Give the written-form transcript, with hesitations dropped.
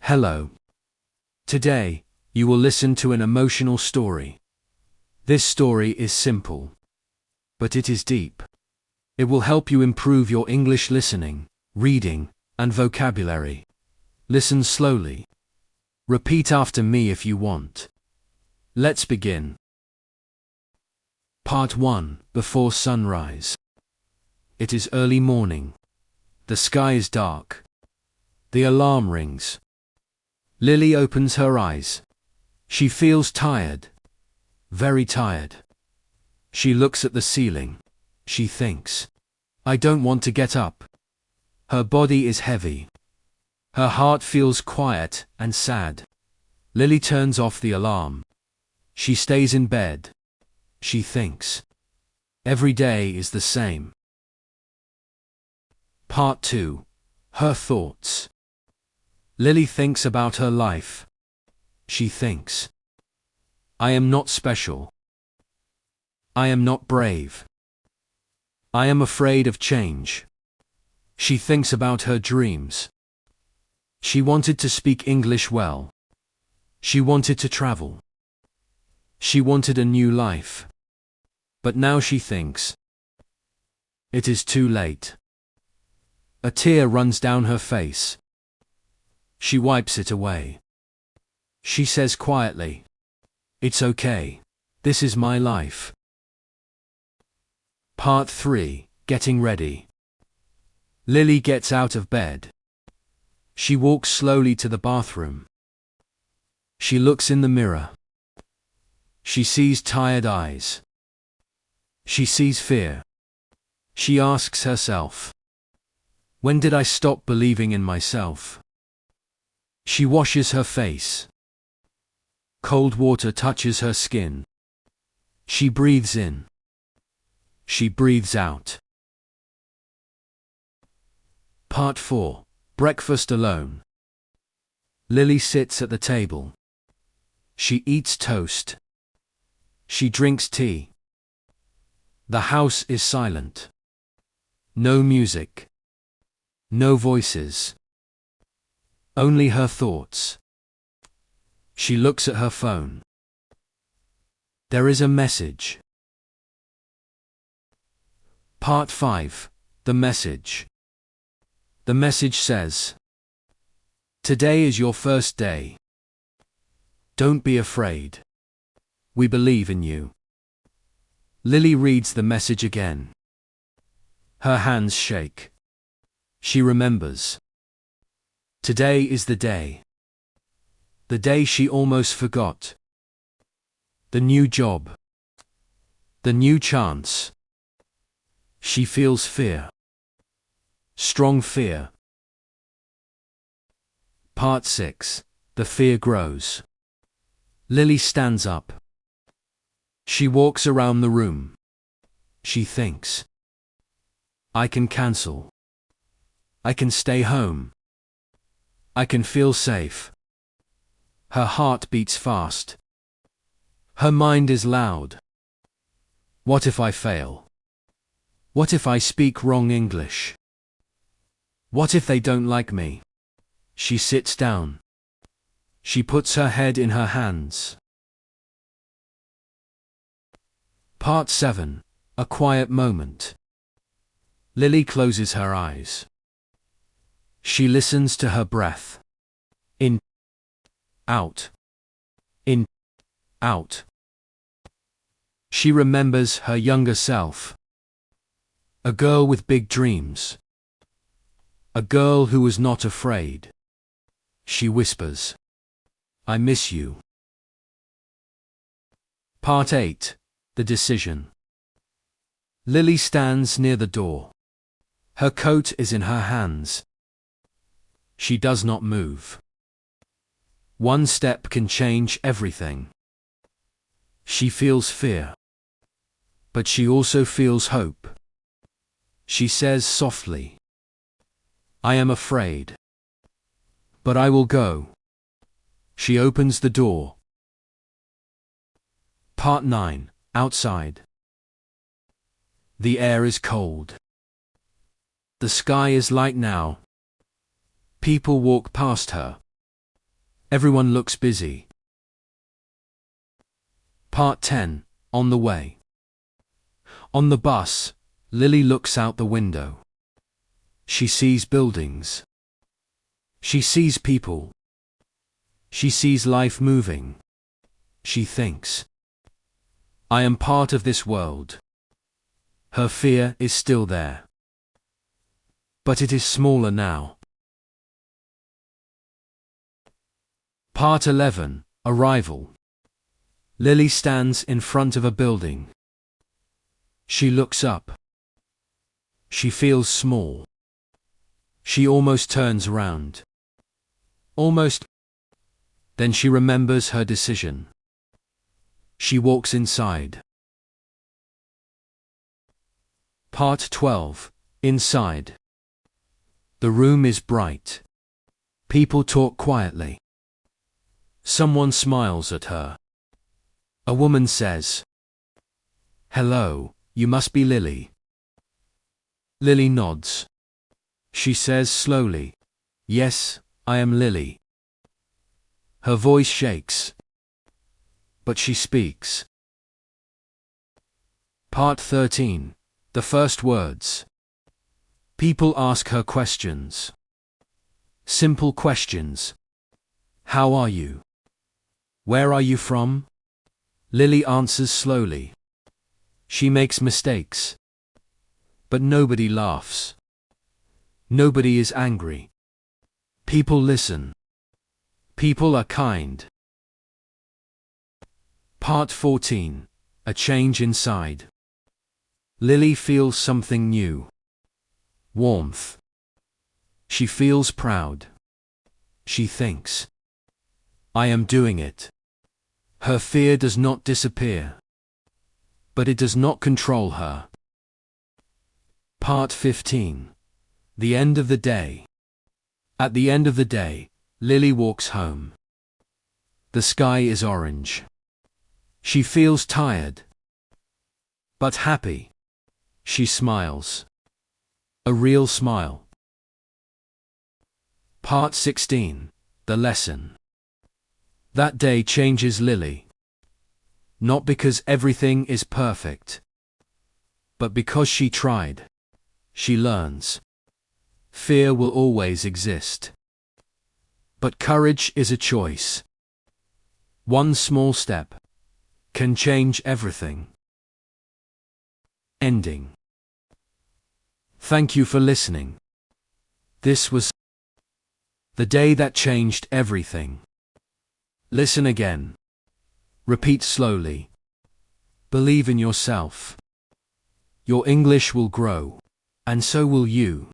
Hello. Today, you will listen to an emotional story. This story is simple, but it is deep. It will help you improve your English listening, reading, and vocabulary. Listen slowly. Repeat after me if you want. Let's begin. Part 1. Before sunrise. It is early morning. The sky is dark. The alarm rings. Lily opens her eyes. She feels tired. Very tired. She looks at the ceiling. She thinks, I don't want to get up. Her body is heavy. Her heart feels quiet and sad. Lily turns off the alarm. She stays in bed. She thinks, every day is the same. Part 2. Her thoughts. Lily thinks about her life. She thinks, I am not special. I am not brave. I am afraid of change. She thinks about her dreams. She wanted to speak English well. She wanted to travel. She wanted a new life. But now she thinks, it is too late. A tear runs down her face. She wipes it away. She says quietly, it's okay. This is my life. Part 3. Getting ready. Lily gets out of bed. She walks slowly to the bathroom. She looks in the mirror. She sees tired eyes. She sees fear. She asks herself, when did I stop believing in myself? She washes her face. Cold water touches her skin. She breathes in. She breathes out. Part 4. Breakfast alone. Lily sits at the table. She eats toast. She drinks tea. The house is silent. No music. No voices. Only her thoughts. She looks at her phone. There is a message. Part 5. The message. The message says, today is your first day. Don't be afraid. We believe in you. Lily reads the message again. Her hands shake. She remembers. Today is the day. The day she almost forgot. The new job. The new chance. She feels fear. Strong fear. Part 6. The fear grows. Lily stands up. She walks around the room. She thinks, I can cancel. I can stay home. I can feel safe. Her heart beats fast. Her mind is loud. What if I fail? What if I speak wrong English? What if they don't like me? She sits down. She puts her head in her hands. Part 7. A quiet moment. Lily closes her eyes. She listens to her breath. In, out. In, out. She remembers her younger self. A girl with big dreams. A girl who was not afraid. She whispers, I miss you. Part 8. The decision. Lily stands near the door. Her coat is in her hands. She does not move. One step can change everything. She feels fear. But she also feels hope. She says softly, I am afraid. But I will go. She opens the door. Part 9. Outside. The air is cold. The sky is light now. People walk past her. Everyone looks busy. Part 10. On the way. On the bus, Lily looks out the window. She sees buildings. She sees people. She sees life moving. She thinks, I am part of this world. Her fear is still there. But it is smaller now. Part 11. Arrival. Lily stands in front of a building. She looks up. She feels small. She almost turns around. Almost. Then she remembers her decision. She walks inside. Part 12. Inside. The room is bright. People talk quietly. Someone smiles at her. A woman says, Hello, you must be Lily. Lily nods. She says slowly, Yes, I am Lily. Her voice shakes. But she speaks. Part 13. The first words. People ask her questions. Simple questions. How are you? Where are you from? Lily answers slowly. She makes mistakes. But nobody laughs. Nobody is angry. People listen. People are kind. Part 14. A change inside. Lily feels something new. Warmth. She feels proud. She thinks, I am doing it. Her fear does not disappear. But it does not control her. Part 15. The end of the day. At the end of the day, Lily walks home. The sky is orange. She feels tired. But happy. She smiles. A real smile. Part 16. The lesson. That day changes Lily. Not because everything is perfect, but because she tried. She learns. Fear will always exist. But courage is a choice. One small step can change everything. Ending. Thank you for listening. This was the day that changed everything. Listen again. Repeat slowly. Believe in yourself. Your English will grow, and so will you.